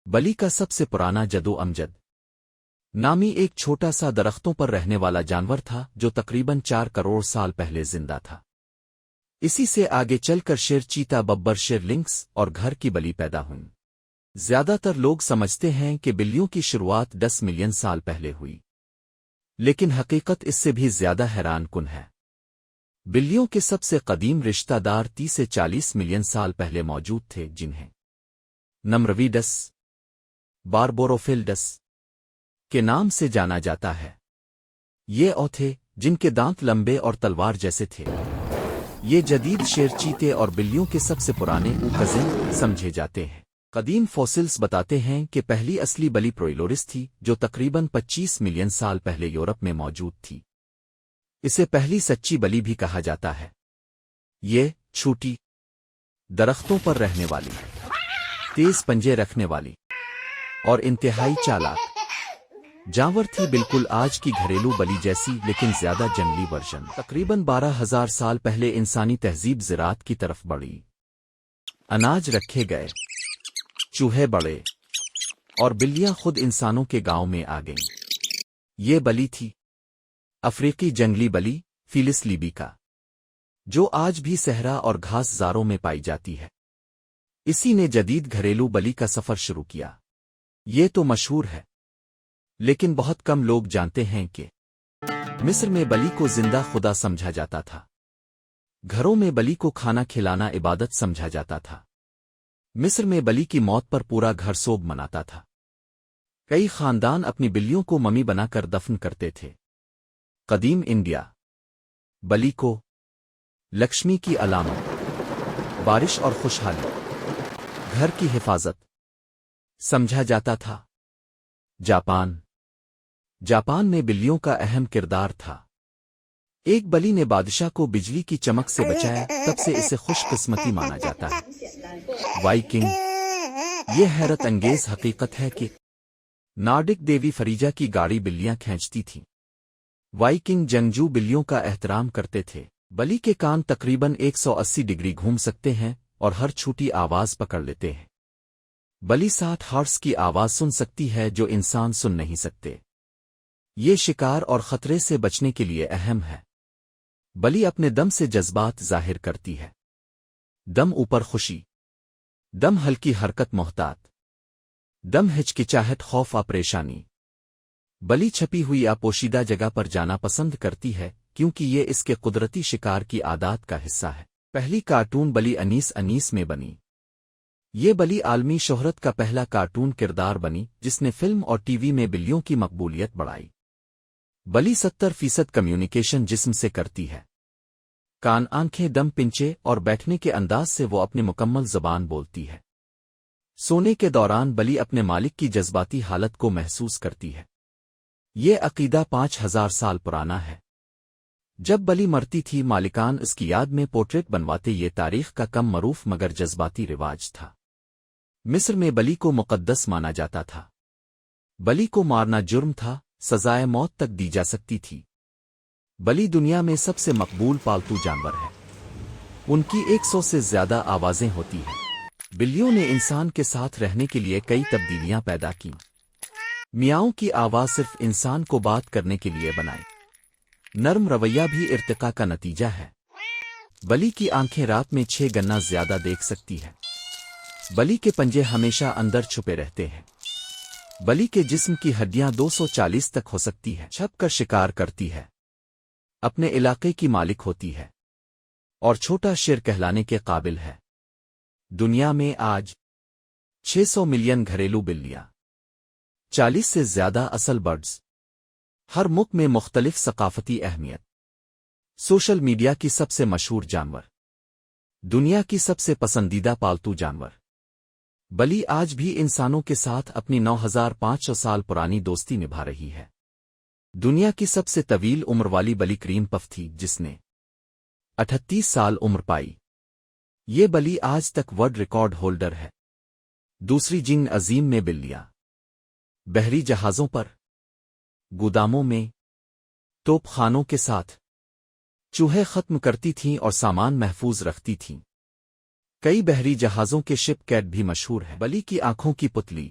بلی کا سب سے پرانا جدو امجد نامی ایک چھوٹا سا درختوں پر رہنے والا جانور تھا جو تقریباً 4 کروڑ سال پہلے زندہ تھا۔ اسی سے آگے چل کر شیر، چیتا، ببر، شیر، لنکس اور گھر کی بلی پیدا ہوئی۔ زیادہ تر لوگ سمجھتے ہیں کہ بلیوں کی شروعات 10 ملین سال پہلے ہوئی، لیکن حقیقت اس سے بھی زیادہ حیران کن ہے۔ بلیوں کے سب سے قدیم رشتہ دار 30 سے 40 ملین سال پہلے موجود تھے، جنہیں نمرویڈس باربوروفیلڈس کے نام سے جانا جاتا ہے۔ یہ او تھے جن کے دانت لمبے اور تلوار جیسے تھے۔ یہ جدید شیر، چیتے اور بلیوں کے سب سے پرانے کزن سمجھے جاتے ہیں۔ قدیم فوسلز بتاتے ہیں کہ پہلی اصلی بلی پرویلورس تھی، جو تقریباً 25 ملین سال پہلے یورپ میں موجود تھی۔ اسے پہلی سچی بلی بھی کہا جاتا ہے۔ یہ چھوٹی، درختوں پر رہنے والی، تیز پنجے رکھنے والی اور انتہائی چالاک جانور تھی، بالکل آج کی گھریلو بلی جیسی، لیکن زیادہ جنگلی ورژن۔ تقریباً 12,000 سال پہلے انسانی تہذیب زراعت کی طرف بڑھی۔ اناج رکھے گئے، چوہے بڑھے اور بلیاں خود انسانوں کے گاؤں میں آ گئیں۔ یہ بلی تھی افریقی جنگلی بلی فیلس لیبیکا، جو آج بھی صحرا اور گھاس زاروں میں پائی جاتی ہے۔ اسی نے جدید گھریلو بلی کا سفر شروع کیا۔ یہ تو مشہور ہے، لیکن بہت کم لوگ جانتے ہیں کہ مصر میں بلی کو زندہ خدا سمجھا جاتا تھا۔ گھروں میں بلی کو کھانا کھلانا عبادت سمجھا جاتا تھا۔ مصر میں بلی کی موت پر پورا گھر سوگ مناتا تھا۔ کئی خاندان اپنی بلیوں کو ممی بنا کر دفن کرتے تھے۔ قدیم انڈیا بلی کو لکشمی کی علامت، بارش اور خوشحالی، گھر کی حفاظت سمجھا جاتا تھا۔ جاپان میں بلیوں کا اہم کردار تھا۔ ایک بلی نے بادشاہ کو بجلی کی چمک سے بچایا، تب سے اسے خوش قسمتی مانا جاتا ہے۔ وائکنگ، یہ حیرت انگیز حقیقت ہے کہ نارڈک دیوی فریجا کی گاڑی بلیاں کھینچتی تھیں۔ وائکنگ جنگجو بلیوں کا احترام کرتے تھے۔ بلی کے کان تقریباً 180 ڈگری گھوم سکتے ہیں اور ہر چھوٹی آواز پکڑ لیتے ہیں۔ بلی 60 ہرٹز کی آواز سن سکتی ہے جو انسان سن نہیں سکتے۔ یہ شکار اور خطرے سے بچنے کے لیے اہم ہے۔ بلی اپنے دم سے جذبات ظاہر کرتی ہے۔ دم اوپر خوشی، دم ہلکی حرکت محتاط، دم ہچکچاہٹ خوف یا پریشانی۔ بلی چھپی ہوئی یا پوشیدہ جگہ پر جانا پسند کرتی ہے کیونکہ یہ اس کے قدرتی شکار کی عادات کا حصہ ہے۔ پہلی کارٹون بلی 1919 میں بنی۔ یہ بلی عالمی شہرت کا پہلا کارٹون کردار بنی جس نے فلم اور ٹی وی میں بلیوں کی مقبولیت بڑھائی۔ بلی 70% کمیونیکیشن جسم سے کرتی ہے۔ کان، آنکھیں، دم، پنچے اور بیٹھنے کے انداز سے وہ اپنی مکمل زبان بولتی ہے۔ سونے کے دوران بلی اپنے مالک کی جذباتی حالت کو محسوس کرتی ہے۔ یہ عقیدہ 5000 سال پرانا ہے۔ جب بلی مرتی تھی، مالکان اس کی یاد میں پورٹریٹ بنواتے۔ یہ تاریخ کا کم معروف مگر جذباتی رواج تھا۔ مصر میں بلی کو مقدس مانا جاتا تھا۔ بلی کو مارنا جرم تھا، سزائے موت تک دی جا سکتی تھی۔ بلی دنیا میں سب سے مقبول پالتو جانور ہے۔ ان کی 100 سے زیادہ آوازیں ہوتی ہیں۔ بلیوں نے انسان کے ساتھ رہنے کے لیے کئی تبدیلیاں پیدا کیں۔ میاؤں کی آواز صرف انسان کو بات کرنے کے لیے بنائی۔ نرم رویہ بھی ارتقاء کا نتیجہ ہے۔ بلی کی آنکھیں رات میں 6 گنا زیادہ دیکھ سکتی ہے۔ بلی کے پنجے ہمیشہ اندر چھپے رہتے ہیں۔ بلی کے جسم کی ہڈیاں 240 تک ہو سکتی ہے۔ چھپ کر شکار کرتی ہے، اپنے علاقے کی مالک ہوتی ہے اور چھوٹا شیر کہلانے کے قابل ہے۔ دنیا میں آج 600 ملین گھریلو بلیاں، 40 سے زیادہ اصل برڈز، ہر ملک میں مختلف ثقافتی اہمیت۔ سوشل میڈیا کی سب سے مشہور جانور، دنیا کی سب سے پسندیدہ پالتو جانور۔ بلی آج بھی انسانوں کے ساتھ اپنی 9500 سال پرانی دوستی نبھا رہی ہے۔ دنیا کی سب سے طویل عمر والی بلی کریم پف تھی جس نے 38 سال عمر پائی۔ یہ بلی آج تک ورلڈ ریکارڈ ہولڈر ہے۔ دوسری جنگ عظیم میں بلیاں بحری جہازوں پر، گوداموں میں، توپ خانوں کے ساتھ چوہے ختم کرتی تھیں اور سامان محفوظ رکھتی تھیں۔ کئی بحری جہازوں کے شپ کیٹ بھی مشہور ہے۔ بلی کی آنکھوں کی پتلی